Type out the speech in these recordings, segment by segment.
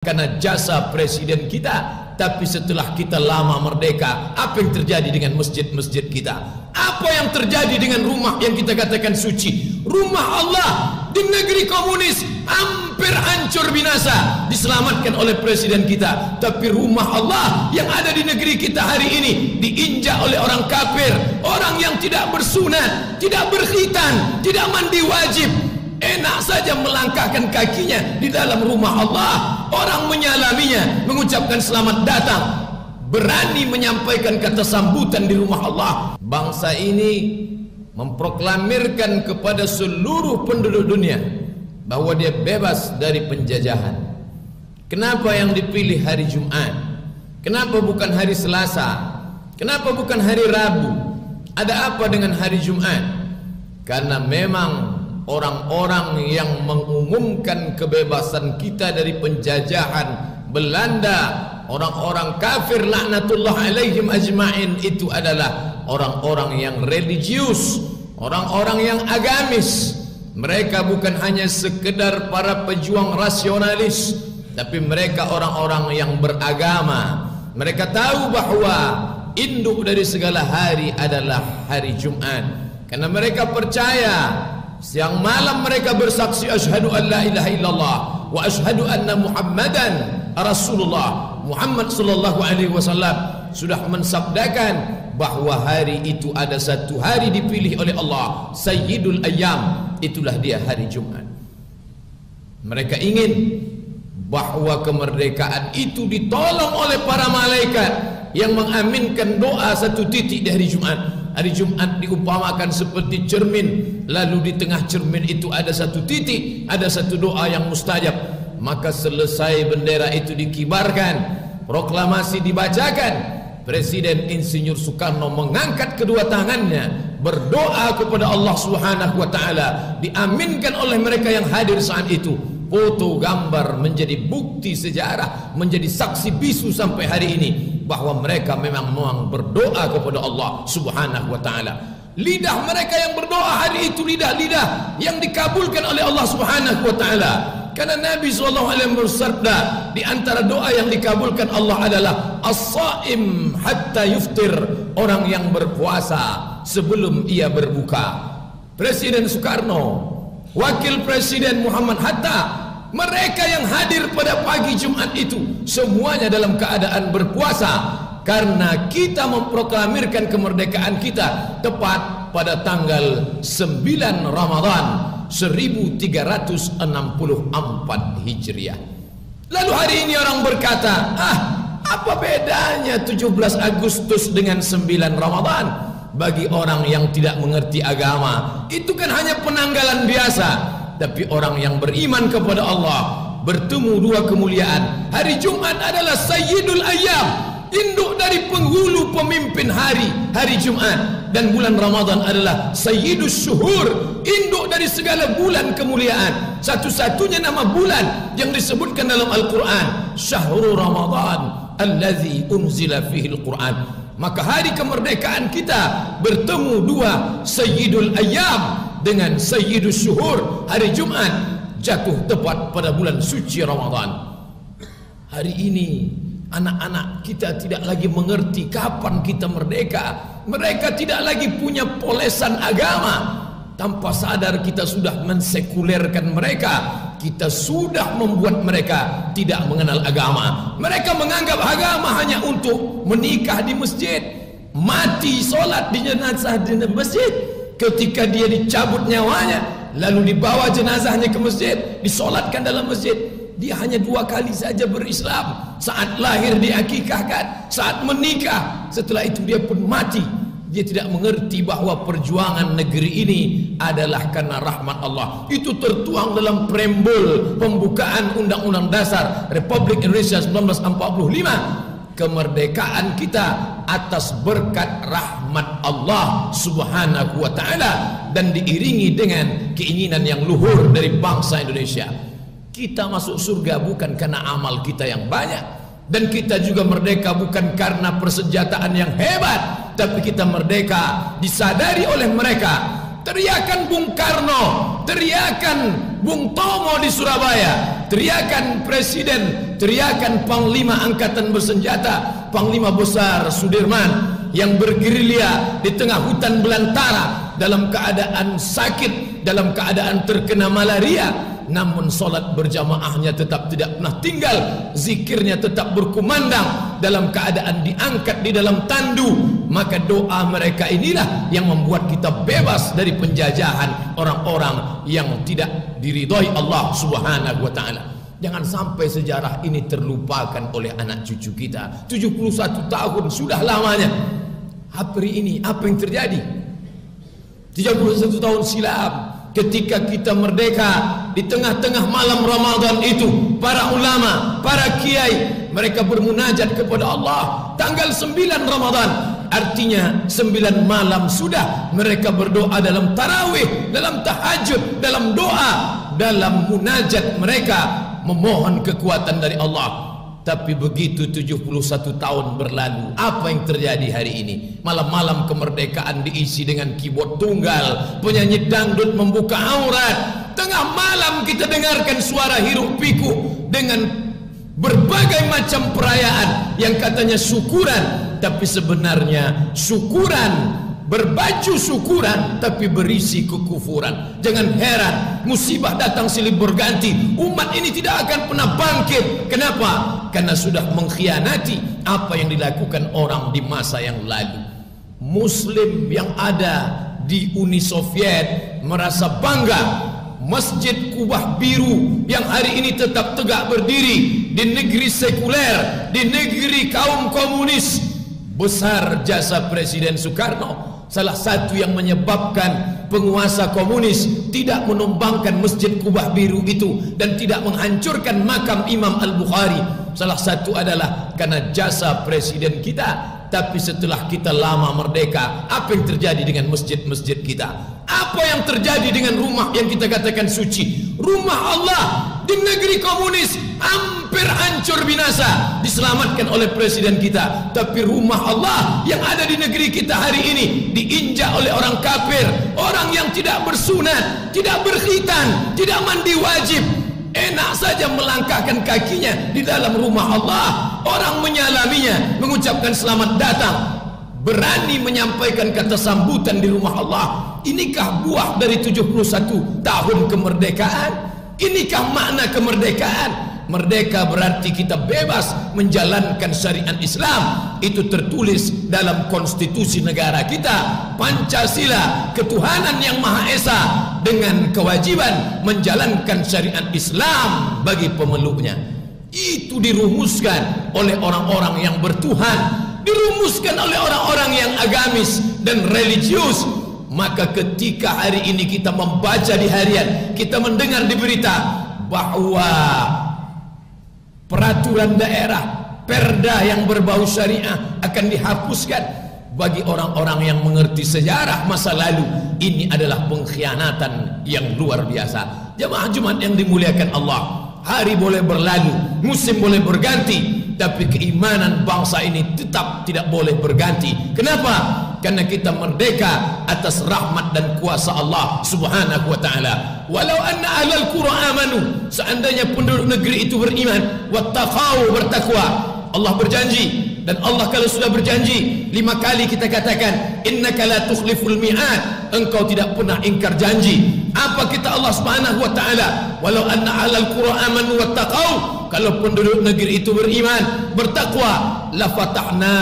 karena jasa presiden kita. Tapi setelah kita lama merdeka, apa yang terjadi dengan masjid-masjid kita? Apa yang terjadi dengan rumah yang kita katakan suci? Rumah Allah di negeri komunis hampir hancur binasa, diselamatkan oleh presiden kita. Tapi rumah Allah yang ada di negeri kita hari ini diinjak oleh orang kafir, orang yang tidak bersunat, tidak berkhitan, tidak mandi wajib. Enak saja melangkahkan kakinya di dalam rumah Allah. Orang menyalaminya, mengucapkan selamat datang, berani menyampaikan kata sambutan di rumah Allah. Bangsa ini memproklamirkan kepada seluruh penduduk dunia bahwa dia bebas dari penjajahan. Kenapa yang dipilih hari Jumat? Kenapa bukan hari Selasa? Kenapa bukan hari Rabu? Ada apa dengan hari Jumat? Karena memang orang-orang yang mengumumkan kebebasan kita dari penjajahan Belanda, orang-orang kafir laknatullah alaihim ajma'in, itu adalah orang-orang yang religius, orang-orang yang agamis. Mereka bukan hanya sekedar para pejuang rasionalis, tapi mereka orang-orang yang beragama. Mereka tahu bahwa induk dari segala hari adalah hari Jumat, karena mereka percaya siang malam mereka bersaksi asyhadu an la ilaha illallah wa asyhadu anna Muhammadan Rasulullah. Muhammad sallallahu alaihi wasallam sudah mensabdakan bahwa hari itu ada satu hari dipilih oleh Allah, Sayyidul Ayyam, itulah dia hari Jumat. Mereka ingin bahwa kemerdekaan itu ditolong oleh para malaikat yang mengaminkan doa satu titik di hari Jumat. Hari Jumat diumpamakan seperti cermin, lalu di tengah cermin itu ada satu titik, ada satu doa yang mustajab. Maka selesai bendera itu dikibarkan, proklamasi dibacakan, Presiden Insinyur Soekarno mengangkat kedua tangannya, berdoa kepada Allah Subhanahu wa taala, diaminkan oleh mereka yang hadir saat itu. Foto gambar menjadi bukti sejarah, menjadi saksi bisu sampai hari ini bahwa mereka memang berdoa kepada Allah Subhanahu wa taala. Lidah mereka yang berdoa hari itu lidah-lidah yang dikabulkan oleh Allah Subhanahu wa taala. Karena Nabi SAW bersabda, di antara doa yang dikabulkan Allah adalah as-saim hatta yuftir, orang yang berpuasa sebelum ia berbuka. Presiden Soekarno, Wakil Presiden Muhammad Hatta, mereka yang hadir pada pagi Jumat itu semuanya dalam keadaan berpuasa, karena kita memproklamirkan kemerdekaan kita tepat pada tanggal 9 Ramadan 1364 Hijriah. Lalu hari ini orang berkata, apa bedanya 17 Agustus dengan 9 Ramadan? Bagi orang yang tidak mengerti agama, itu kan hanya penanggalan biasa. Tapi orang yang beriman kepada Allah bertemu dua kemuliaan. Hari Jumat adalah Sayyidul Ayyam, induk dari penghulu pemimpin hari Jumat. Dan bulan Ramadan adalah Sayyidus Syuhur, induk dari segala bulan kemuliaan. Satu-satunya nama bulan yang disebutkan dalam Al-Quran, Syahrul Ramadan allazi unzila fihi Al-Quran. Maka hari kemerdekaan kita bertemu dua Sayyidul Ayyam dengan Sayyidus Syuhur. Hari Jumat jatuh tepat pada bulan suci Ramadan. Hari ini anak-anak kita tidak lagi mengerti kapan kita merdeka. Mereka tidak lagi punya polesan agama. Tanpa sadar kita sudah mensekulerkan mereka. Kita sudah membuat mereka tidak mengenal agama. Mereka menganggap agama hanya untuk menikah di masjid, mati solat di jenazah di masjid. Ketika dia dicabut nyawanya, lalu dibawa jenazahnya ke masjid, disolatkan dalam masjid. Dia hanya 2 kali saja berislam. Saat lahir diakikahkan, saat menikah, setelah itu dia pun mati. Dia tidak mengerti bahwa perjuangan negeri ini adalah karena rahmat Allah. Itu tertuang dalam preambul pembukaan Undang-Undang Dasar Republik Indonesia 1945. Kemerdekaan kita atas berkat rahmat Allah Subhanahu wa taala dan diiringi dengan keinginan yang luhur dari bangsa Indonesia. Kita masuk surga bukan karena amal kita yang banyak, dan kita juga merdeka bukan karena persenjataan yang hebat, tapi kita merdeka disadari oleh mereka. Teriakan Bung Karno, teriakan Bung Tomo di Surabaya, teriakan presiden, teriakan panglima angkatan bersenjata, panglima besar Sudirman yang bergerilya di tengah hutan belantara dalam keadaan sakit, dalam keadaan terkena malaria, namun solat berjamaahnya tetap tidak pernah tinggal, zikirnya tetap berkumandang dalam keadaan diangkat di dalam tandu. Maka doa mereka inilah yang membuat kita bebas dari penjajahan orang-orang yang tidak diridhoi Allah Subhanahu wa ta'ala. Jangan sampai sejarah ini terlupakan oleh anak cucu kita. 71 tahun sudah lamanya. Hari ini apa yang terjadi? 31 tahun silam, ketika kita merdeka, di tengah-tengah malam Ramadan itu, para ulama, para kiai, mereka bermunajat kepada Allah. Tanggal 9 Ramadan, artinya 9 malam sudah mereka berdoa dalam tarawih, dalam tahajud, dalam doa, dalam munajat mereka memohon kekuatan dari Allah. Tapi begitu 71 tahun berlalu, apa yang terjadi hari ini? Malam-malam kemerdekaan diisi dengan keyboard tunggal, penyanyi dangdut membuka aurat. Tengah malam kita dengarkan suara hiruk pikuk dengan berbagai macam perayaan yang katanya syukuran, tapi sebenarnya syukuran, berbaju syukuran tapi berisi kekufuran. Jangan heran, musibah datang silih berganti, umat ini tidak akan pernah bangkit. Kenapa? Karena sudah mengkhianati apa yang dilakukan orang di masa yang lalu. Muslim yang ada di Uni Soviet merasa bangga Masjid Kubah Biru yang hari ini tetap tegak berdiri di negeri sekuler, di negeri kaum komunis. Besar jasa Presiden Soekarno. Salah satu yang menyebabkan penguasa komunis tidak menumbangkan Masjid Kubah Biru itu dan tidak menghancurkan makam Imam Al-Bukhari, salah satu adalah karena jasa presiden kita. Tapi setelah kita lama merdeka, apa yang terjadi dengan masjid-masjid kita? Apa yang terjadi dengan rumah yang kita katakan suci? Rumah Allah di negeri komunis hampir hancur binasa, diselamatkan oleh presiden kita. Tapi rumah Allah yang ada di negeri kita hari ini diinjak oleh orang kafir, orang yang tidak bersunat, tidak berkhitan, tidak mandi wajib. Enak saja melangkahkan kakinya di dalam rumah Allah. Orang menyalaminya, mengucapkan selamat datang, berani menyampaikan kata sambutan di rumah Allah. Inikah buah dari 71 tahun kemerdekaan? Inikah makna kemerdekaan? Merdeka berarti kita bebas menjalankan syariat Islam. Itu tertulis dalam konstitusi negara kita, Pancasila, ketuhanan yang Maha Esa, dengan kewajiban menjalankan syariat Islam bagi pemeluknya. Itu dirumuskan oleh orang-orang yang bertuhan, dirumuskan oleh orang-orang yang agamis dan religius. Maka ketika hari ini kita membaca di harian, kita mendengar di berita bahwa peraturan daerah, perda yang berbau syariah akan dihapuskan, bagi orang-orang yang mengerti sejarah masa lalu, ini adalah pengkhianatan yang luar biasa. Jamaah Jumat yang dimuliakan Allah, hari boleh berlalu, musim boleh berganti, tapi keimanan bangsa ini tetap tidak boleh berganti. Kenapa? Karena kita merdeka atas rahmat dan kuasa Allah Subhanahu wa ta'ala. Walau anna ahlal qura amanu, seandainya penduduk negeri itu beriman, wattaqau, bertakwa. Allah berjanji, dan Allah kalau sudah berjanji 5 kali kita katakan innaka la tukhliful mi'ad, engkau tidak pernah ingkar janji. Apa kata Allah Subhanahu wa ta'ala? Walau anna ahlal qura amanu wattaqau, kalau penduduk negeri itu beriman, bertakwa, la fatahna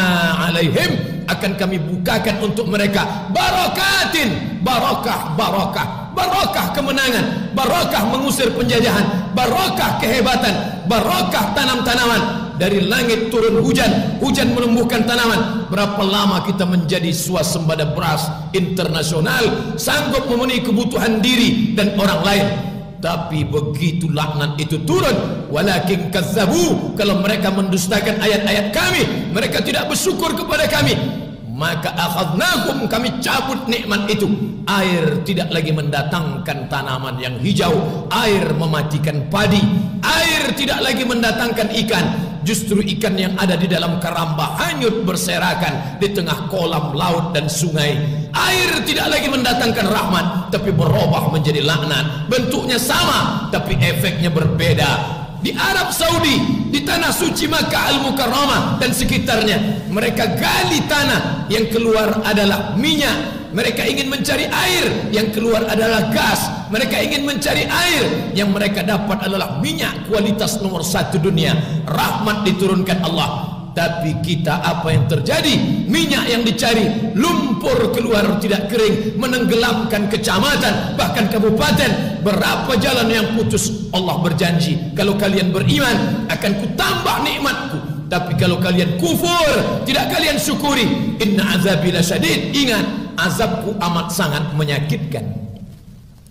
alaihim, akan kami bukakan untuk mereka barakatin, barakah, barakah, barakah kemenangan, barakah mengusir penjajahan, barakah kehebatan, barakah tanam-tanaman. Dari langit turun hujan, hujan menumbuhkan tanaman. Berapa lama kita menjadi swasembada beras internasional, sanggup memenuhi kebutuhan diri dan orang lain. Tapi begitu laknat itu turun, walakin kazzabu, kalau mereka mendustakan ayat-ayat kami, mereka tidak bersyukur kepada kami, maka akhadnahum, kami cabut nikmat itu. Air tidak lagi mendatangkan tanaman yang hijau, air mematikan padi, air tidak lagi mendatangkan ikan, justru ikan yang ada di dalam karamba hanyut berserakan di tengah kolam laut dan sungai. Air tidak lagi mendatangkan rahmat, tapi berubah menjadi laknat. Bentuknya sama, tapi efeknya berbeda. di Arab Saudi, di tanah suci Makkah Al-Mukarramah dan sekitarnya. Mereka gali tanah, yang keluar adalah minyak. Mereka ingin mencari air, yang keluar adalah gas. Mereka ingin mencari air, yang mereka dapat adalah minyak kualitas nomor 1 dunia. Rahmat diturunkan Allah. Tapi kita, apa yang terjadi? Minyak yang dicari, lumpur keluar tidak kering, menenggelamkan kecamatan, bahkan kabupaten. Berapa jalan yang putus. Allah berjanji, kalau kalian beriman akan kutambah nikmatku. Tapi kalau kalian kufur, tidak kalian syukuri, inna azabi lasyadid. Ingat, azabku amat sangat menyakitkan.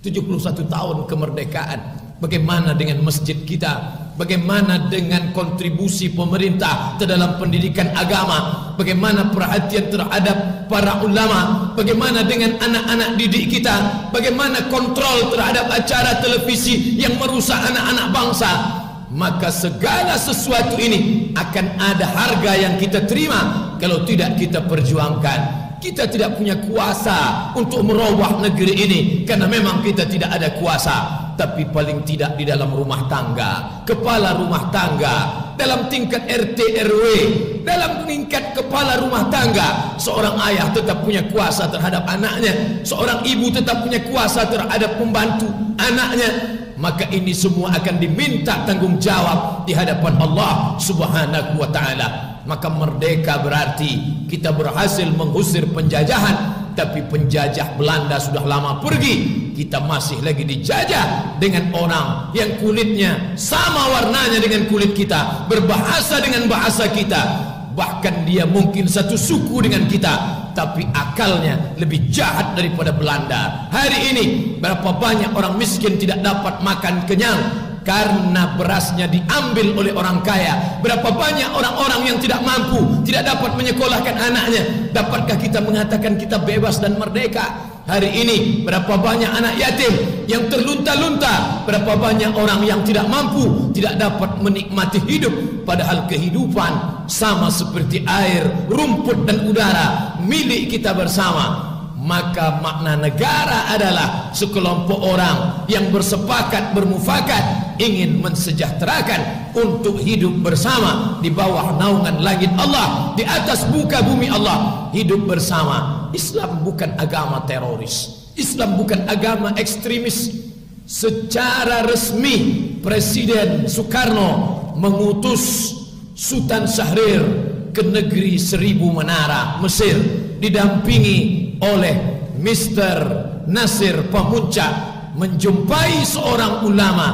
71 tahun kemerdekaan. Bagaimana dengan masjid kita? Bagaimana dengan kontribusi pemerintah ke dalam pendidikan agama? Bagaimana perhatian terhadap para ulama? Bagaimana dengan anak-anak didik kita? Bagaimana kontrol terhadap acara televisi yang merusak anak-anak bangsa? Maka segala sesuatu ini akan ada harga yang kita terima kalau tidak kita perjuangkan. Kita tidak punya kuasa untuk merubah negeri ini, karena memang kita tidak ada kuasa. Tapi paling tidak di dalam rumah tangga, kepala rumah tangga, dalam tingkat RT RW, dalam tingkat kepala rumah tangga, seorang ayah tetap punya kuasa terhadap anaknya, seorang ibu tetap punya kuasa terhadap pembantu anaknya. Maka ini semua akan diminta tanggung jawab di hadapan Allah Subhanahu wa ta'ala. Maka merdeka berarti kita berhasil mengusir penjajahan. Tapi penjajah Belanda sudah lama pergi, kita masih lagi dijajah dengan orang yang kulitnya sama warnanya dengan kulit kita, berbahasa dengan bahasa kita, bahkan dia mungkin satu suku dengan kita, tapi akalnya lebih jahat daripada Belanda. Hari ini berapa banyak orang miskin tidak dapat makan kenyang karena berasnya diambil oleh orang kaya. Berapa banyak orang-orang yang tidak mampu, tidak dapat menyekolahkan anaknya. Dapatkah kita mengatakan kita bebas dan merdeka? Hari ini berapa banyak anak yatim yang terlunta-lunta. Berapa banyak orang yang tidak mampu, tidak dapat menikmati hidup. Padahal kehidupan sama seperti air, rumput dan udara, milik kita bersama. Maka makna negara adalah sekelompok orang yang bersepakat, bermufakat, ingin mensejahterakan untuk hidup bersama di bawah naungan langit Allah, di atas muka bumi Allah, hidup bersama. Islam bukan agama teroris, Islam bukan agama ekstremis. Secara resmi Presiden Soekarno mengutus Sultan Syahrir ke negeri 1000 Menara, Mesir, didampingi oleh Mr. Nasir Pamuncak, menjumpai seorang ulama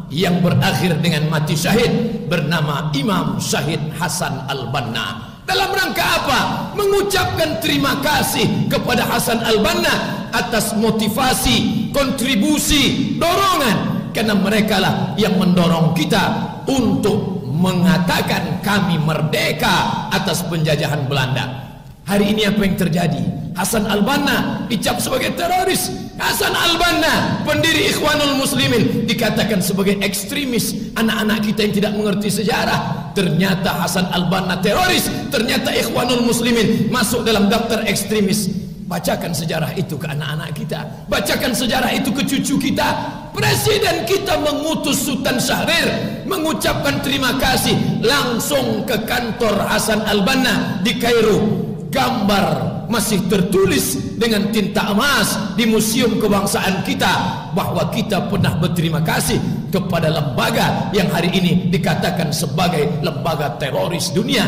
yang berakhir dengan mati syahid bernama Imam Syahid Hasan Al-Banna. Dalam rangka apa? Mengucapkan terima kasih kepada Hasan Al-Banna atas motivasi, kontribusi, dorongan, karena merekalah yang mendorong kita untuk mengatakan kami merdeka atas penjajahan Belanda. Hari ini apa yang terjadi? Hasan Al-Banna dicap sebagai teroris. Hasan Al-Banna, pendiri Ikhwanul Muslimin, dikatakan sebagai ekstremis. Anak-anak kita yang tidak mengerti sejarah, ternyata Hasan Al-Banna teroris, ternyata Ikhwanul Muslimin masuk dalam daftar ekstremis. Bacakan sejarah itu ke anak-anak kita, bacakan sejarah itu ke cucu kita. Presiden kita mengutus Sultan Syahrir, mengucapkan terima kasih langsung ke kantor Hasan Al-Banna di Kairo. Gambar masih tertulis dengan tinta emas di Museum Kebangsaan kita bahwa kita pernah berterima kasih kepada lembaga yang hari ini dikatakan sebagai lembaga teroris dunia,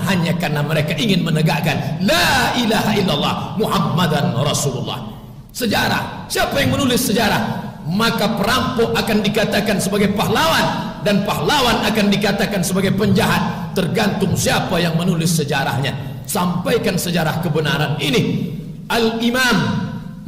hanya karena mereka ingin menegakkan la ilaha illallah Muhammadan Rasulullah. Sejarah, siapa yang menulis sejarah? Maka perampok akan dikatakan sebagai pahlawan, dan pahlawan akan dikatakan sebagai penjahat, tergantung siapa yang menulis sejarahnya. Sampaikan sejarah kebenaran ini. Al-Imam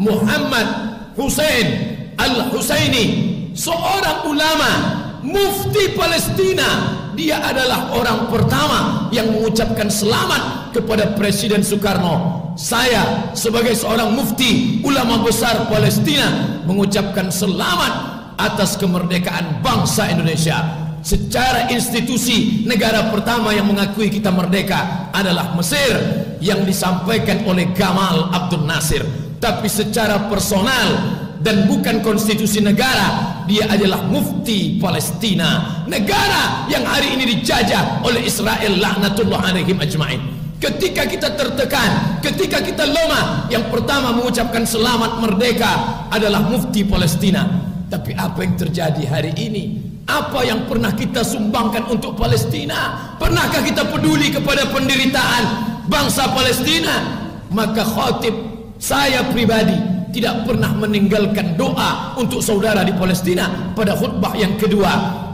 Muhammad Hussein Al-Husaini, seorang ulama, mufti Palestina. Dia adalah orang pertama yang mengucapkan selamat kepada Presiden Soekarno. Saya sebagai seorang mufti, ulama besar Palestina, mengucapkan selamat atas kemerdekaan bangsa Indonesia. Secara institusi, negara pertama yang mengakui kita merdeka adalah Mesir, yang disampaikan oleh Gamal Abdul Nasir. Tapi secara personal dan bukan konstitusi negara, dia adalah mufti Palestina, negara yang hari ini dijajah oleh Israel laknatullah alaihim ajma'in. Ketika kita tertekan, ketika kita lemah, yang pertama mengucapkan selamat merdeka adalah mufti Palestina. Tapi apa yang terjadi hari ini? Apa yang pernah kita sumbangkan untuk Palestina? Pernahkah kita peduli kepada penderitaan bangsa Palestina? Maka khatib saya pribadi tidak pernah meninggalkan doa untuk saudara di Palestina pada khutbah yang kedua.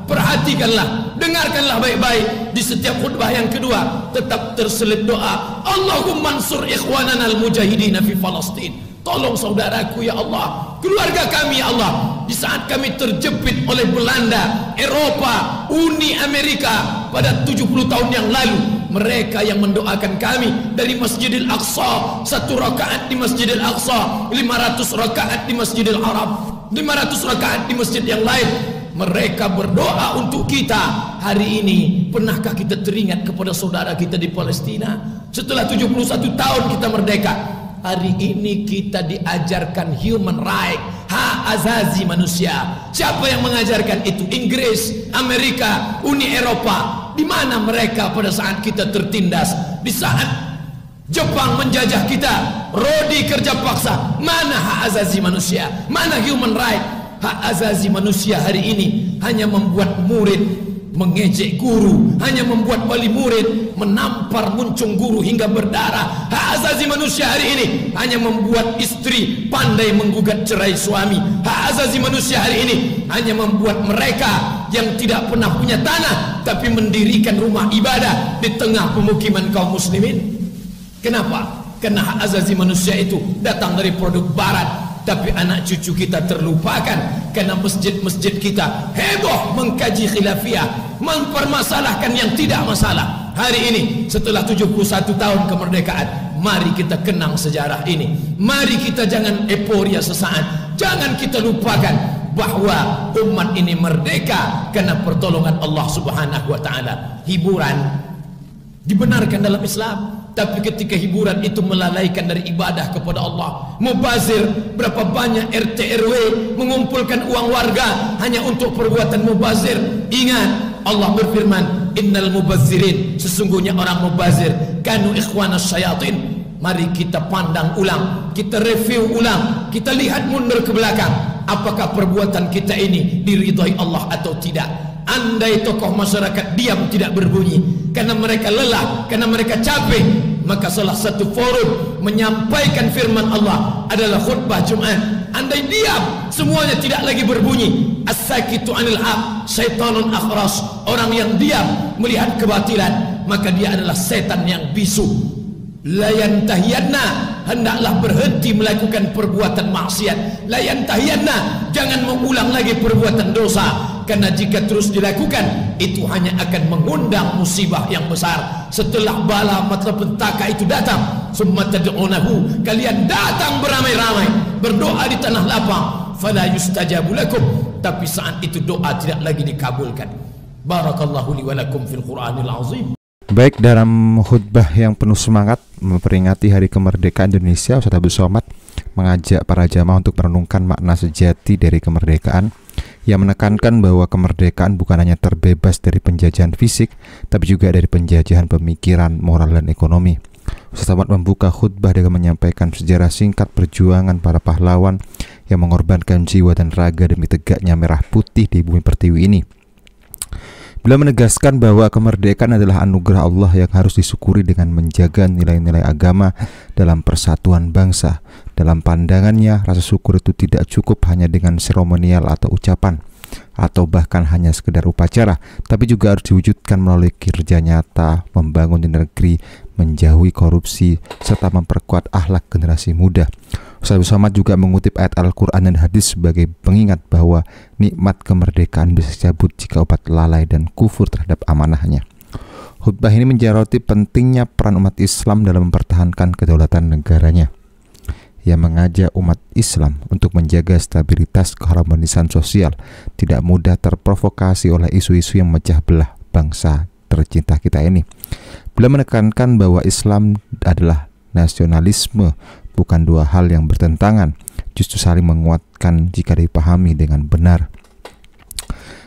Perhatikanlah, dengarkanlah baik-baik. Di setiap khutbah yang kedua tetap terselit doa, Allahumma ansur ikhwanana al-mujahidina fi Palestin. Tolong saudaraku ya Allah, keluarga kami ya Allah. Di saat kami terjepit oleh Belanda, Eropa, Uni Amerika pada 70 tahun yang lalu, mereka yang mendoakan kami dari Masjidil Aqsa, 1 rakaat di Masjidil Aqsa, 500 rakaat di Masjidil Arab, 500 rakaat di masjid yang lain. Mereka berdoa untuk kita. Hari ini pernahkah kita teringat kepada saudara kita di Palestina? Setelah 71 tahun kita merdeka, hari ini kita diajarkan human right, hak azazi manusia. Siapa yang mengajarkan itu? Inggris, Amerika, Uni Eropa. Di mana mereka pada saat kita tertindas? Di saat Jepang menjajah kita, Rodi kerja paksa. Mana hak azazi manusia? Mana human right? Hak azazi manusia hari ini hanya membuat murid mengejek guru, hanya membuat wali murid menampar muncung guru hingga berdarah. Hak azazi manusia hari ini hanya membuat istri pandai menggugat cerai suami. Hak azazi manusia hari ini hanya membuat mereka yang tidak pernah punya tanah tapi mendirikan rumah ibadah di tengah pemukiman kaum muslimin. Kenapa? Karena hak azazi manusia itu datang dari produk barat. Tapi anak cucu kita terlupakan karena masjid-masjid kita heboh mengkaji khilafiyah, mempermasalahkan yang tidak masalah. Hari ini setelah 71 tahun kemerdekaan, mari kita kenang sejarah ini. Mari kita jangan euforia sesaat. Jangan kita lupakan bahwa umat ini merdeka karena pertolongan Allah Subhanahu wa taala. Hiburan dibenarkan dalam Islam, tapi ketika hiburan itu melalaikan dari ibadah kepada Allah, mubazir, berapa banyak RT RW mengumpulkan uang warga hanya untuk perbuatan mubazir. Ingat, Allah berfirman, innal mubazzirin, sesungguhnya orang mubazir kanu ikhwanas syayatin. Mari kita pandang ulang, kita review ulang, kita lihat mundur ke belakang, apakah perbuatan kita ini diridhai Allah atau tidak. Andai tokoh masyarakat diam tidak berbunyi karena mereka lelah, karena mereka capek, maka salah satu forum menyampaikan firman Allah adalah khutbah Jumat. Andai diam, semuanya tidak lagi berbunyi. As-sakitu anil haq syaitanun akhras. Orang yang diam melihat kebatilan, maka dia adalah setan yang bisu. La yantahiyanna, hendaklah berhenti melakukan perbuatan maksiat. La yantahiyanna, jangan mengulang lagi perbuatan dosa. Karena jika terus dilakukan, itu hanya akan mengundang musibah yang besar. Setelah bala malapetaka itu datang, summa tad'unahu, kalian datang beramai-ramai berdoa di tanah lapang, fala yustajabu lakum, tapi saat itu doa tidak lagi dikabulkan. Barakallahu li wa lakum fil Qur'anil azim. Baik, dalam khutbah yang penuh semangat memperingati Hari Kemerdekaan Indonesia, Ustaz Abdul Somad mengajak para jamaah untuk merenungkan makna sejati dari kemerdekaan. Yang menekankan bahwa kemerdekaan bukan hanya terbebas dari penjajahan fisik, tapi juga dari penjajahan pemikiran, moral, dan ekonomi. Ustaz Somad membuka khutbah dengan menyampaikan sejarah singkat perjuangan para pahlawan yang mengorbankan jiwa dan raga demi tegaknya merah putih di bumi pertiwi ini. Beliau menegaskan bahwa kemerdekaan adalah anugerah Allah yang harus disyukuri dengan menjaga nilai-nilai agama dalam persatuan bangsa. Dalam pandangannya, rasa syukur itu tidak cukup hanya dengan seremonial atau ucapan, atau bahkan hanya sekedar upacara, tapi juga harus diwujudkan melalui kerja nyata, membangun di negeri, menjauhi korupsi, serta memperkuat akhlak generasi muda. Ustaz Abdul Somad juga mengutip ayat Al-Quran dan hadis sebagai pengingat bahwa nikmat kemerdekaan bisa dicabut jika umat lalai dan kufur terhadap amanahnya. Khutbah ini menjaroti pentingnya peran umat Islam dalam mempertahankan kedaulatan negaranya. Yang mengajak umat Islam untuk menjaga stabilitas keharmonisan sosial, tidak mudah terprovokasi oleh isu-isu yang memecah belah bangsa tercinta kita ini. Beliau menekankan bahwa Islam adalah nasionalisme, bukan dua hal yang bertentangan, justru saling menguatkan jika dipahami dengan benar.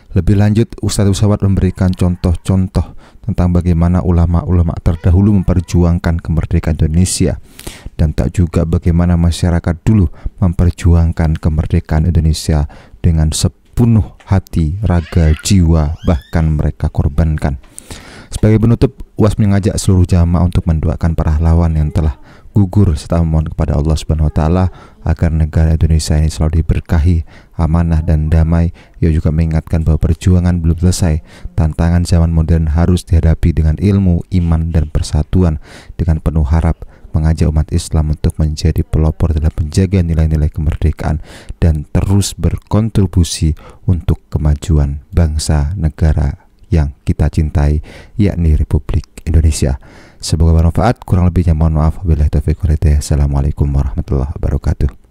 Lebih lanjut, Ustadz Usawat memberikan contoh-contoh tentang bagaimana ulama-ulama terdahulu memperjuangkan kemerdekaan Indonesia, dan tak juga bagaimana masyarakat dulu memperjuangkan kemerdekaan Indonesia dengan sepenuh hati, raga, jiwa, bahkan mereka korbankan. Sebagai penutup, UAS mengajak seluruh jamaah untuk mendoakan pahlawan yang telah gugur serta memohon kepada Allah Subhanahu wa taala agar negara Indonesia ini selalu diberkahi, amanah dan damai. Ia juga mengingatkan bahwa perjuangan belum selesai. Tantangan zaman modern harus dihadapi dengan ilmu, iman dan persatuan. Dengan penuh harap mengajak umat Islam untuk menjadi pelopor dalam menjaga nilai-nilai kemerdekaan dan terus berkontribusi untuk kemajuan bangsa negara yang kita cintai, yakni Republik Indonesia. Semoga bermanfaat. Kurang lebihnya mohon maaf. Wabillahi taufiq wal hidayah. Assalamualaikum warahmatullahi wabarakatuh.